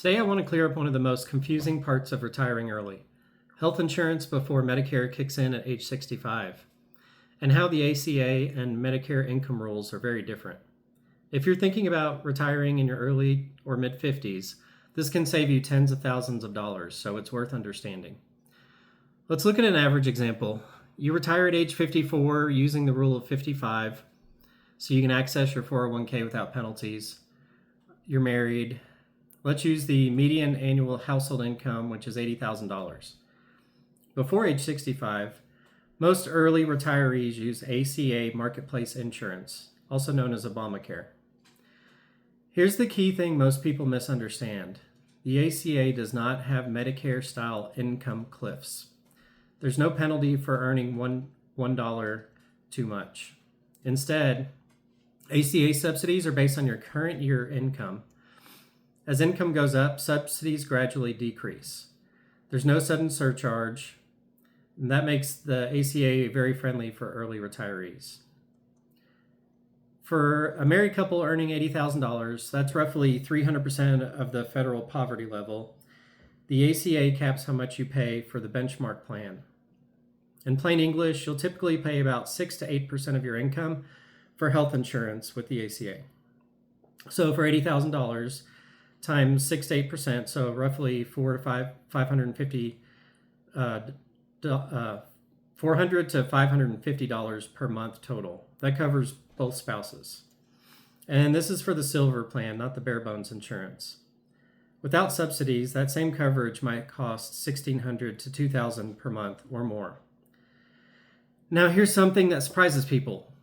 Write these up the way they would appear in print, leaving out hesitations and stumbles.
Today I want to clear up one of the most confusing parts of retiring early: health insurance before Medicare kicks in at age 65, and how the ACA and Medicare income rules are very different. If you're thinking about retiring in your early or mid 50s, this can save you tens of thousands of dollars, so it's worth understanding. Let's look at an average example. You retire at age 54 using the rule of 55, so you can access your 401k without penalties. You're married. Let's use the median annual household income, which is $80,000. Before age 65, most early retirees use ACA marketplace insurance, also known as Obamacare. Here's the key thing most people misunderstand. The ACA does not have Medicare-style income cliffs. There's no penalty for earning $1 too much. Instead, ACA subsidies are based on your current year income. As income goes up, subsidies gradually decrease. There's no sudden surcharge, and that makes the ACA very friendly for early retirees. For a married couple earning $80,000, that's roughly 300% of the federal poverty level. The ACA caps how much you pay for the benchmark plan. In plain English, you'll typically pay about 6 to 8% of your income for health insurance with the ACA. So for $80,000, times 6 to 8%, so roughly $400 to $550 per month total. That covers both spouses. And this is for the silver plan, not the bare bones insurance. Without subsidies, that same coverage might cost $1,600 to $2,000 per month or more. Now here's something that surprises people.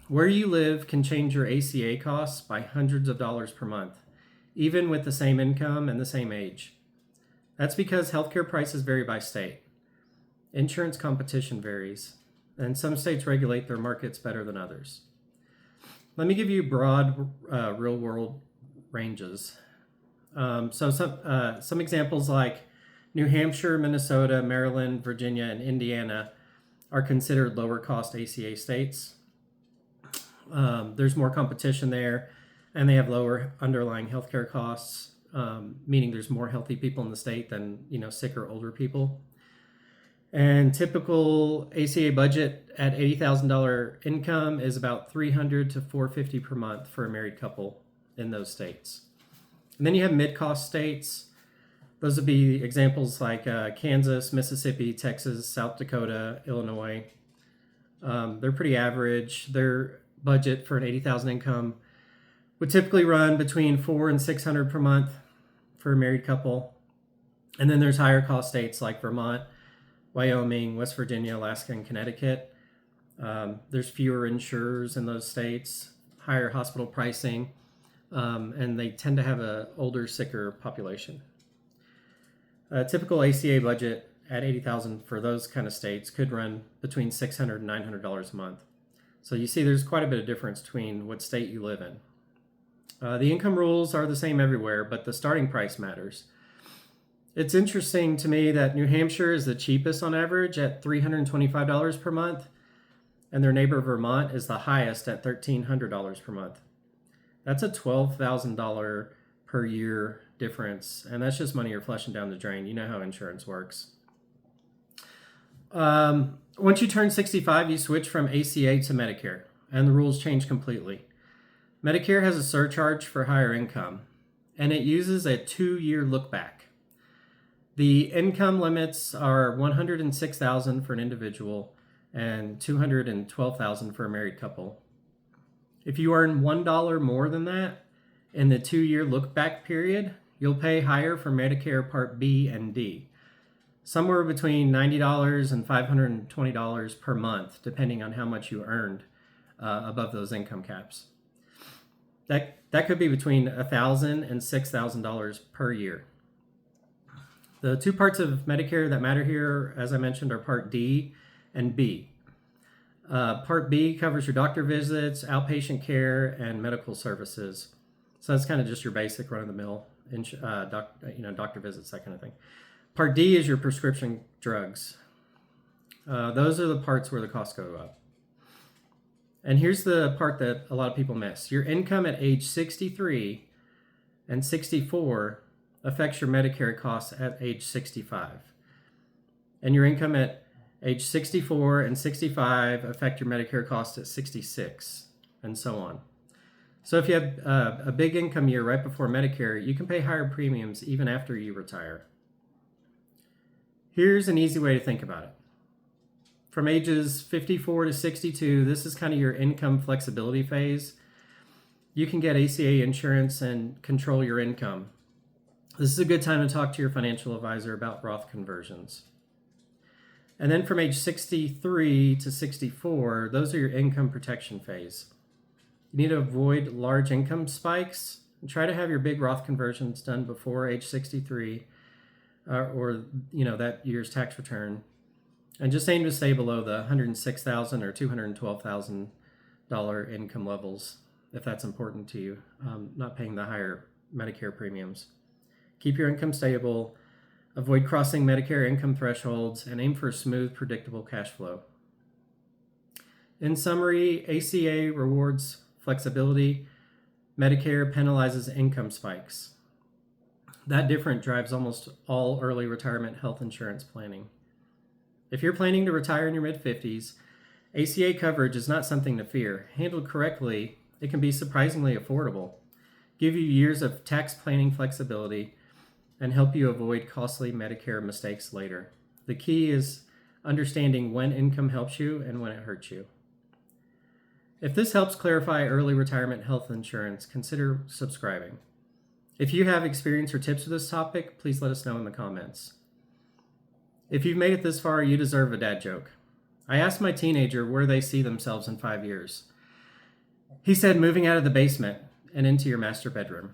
Where you live can change your ACA costs by hundreds of dollars per month, even with the same income and the same age. That's because healthcare prices vary by state. Insurance competition varies, and some states regulate their markets better than others. Let me give you broad real-world ranges. Some examples like New Hampshire, Minnesota, Maryland, Virginia, and Indiana are considered lower-cost ACA states. There's more competition there, and they have lower underlying healthcare costs, meaning there's more healthy people in the state than sicker older people. And typical ACA budget at $80,000 income is about $300 to $450 per month for a married couple in those states. And then you have mid-cost states. Those would be examples like Kansas, Mississippi, Texas, South Dakota, Illinois. They're pretty average. Their budget for an $80,000 income would typically run between $400 and $600 per month for a married couple. And then there's higher cost states like Vermont, Wyoming, West Virginia, Alaska, and Connecticut. There's fewer insurers in those states, higher hospital pricing, and they tend to have an older, sicker population. A typical ACA budget at $80,000 for those kind of states could run between $600 and $900 a month. So you see there's quite a bit of difference between what state you live in. The income rules are the same everywhere, but the starting price matters. It's interesting to me that New Hampshire is the cheapest on average at $325 per month, and their neighbor Vermont is the highest at $1,300 per month. That's a $12,000 per year difference, and that's just money you're flushing down the drain. You know how insurance works. Once you turn 65, you switch from ACA to Medicare, and the rules change completely. Medicare has a surcharge for higher income, and it uses a 2-year look back. The income limits are $106,000 for an individual and $212,000 for a married couple. If you earn $1 more than that in the 2-year look back period, you'll pay higher for Medicare Part B and D, somewhere between $90 and $520 per month, depending on how much you earned above those income caps. That could be between $1,000 and $6,000 per year. The two parts of Medicare that matter here, as I mentioned, are Part D and B. Part B covers your doctor visits, outpatient care, and medical services. So that's kind of just your basic run-of-the-mill doctor visits, that kind of thing. Part D is your prescription drugs. Those are the parts where the costs go up. And here's the part that a lot of people miss. Your income at age 63 and 64 affects your Medicare costs at age 65. And your income at age 64 and 65 affect your Medicare costs at 66, and so on. So if you have a big income year right before Medicare, you can pay higher premiums even after you retire. Here's an easy way to think about it. From ages 54 to 62, this is kind of your income flexibility phase. You can get ACA insurance and control your income. This is a good time to talk to your financial advisor about Roth conversions. And then from age 63 to 64, those are your income protection phase. You need to avoid large income spikes and try to have your big Roth conversions done before age 63 or that year's tax return. And just aim to stay below the $106,000 or $212,000 income levels if that's important to you, not paying the higher Medicare premiums. Keep your income stable, avoid crossing Medicare income thresholds, and aim for smooth, predictable cash flow. In summary, ACA rewards flexibility. Medicare penalizes income spikes. That difference drives almost all early retirement health insurance planning. If you're planning to retire in your mid-50s, ACA coverage is not something to fear. Handled correctly, it can be surprisingly affordable, give you years of tax planning flexibility, and help you avoid costly Medicare mistakes later. The key is understanding when income helps you and when it hurts you. If this helps clarify early retirement health insurance, consider subscribing. If you have experience or tips for this topic, please let us know in the comments. If you've made it this far, you deserve a dad joke. I asked my teenager where they see themselves in 5 years. He said moving out of the basement and into your master bedroom.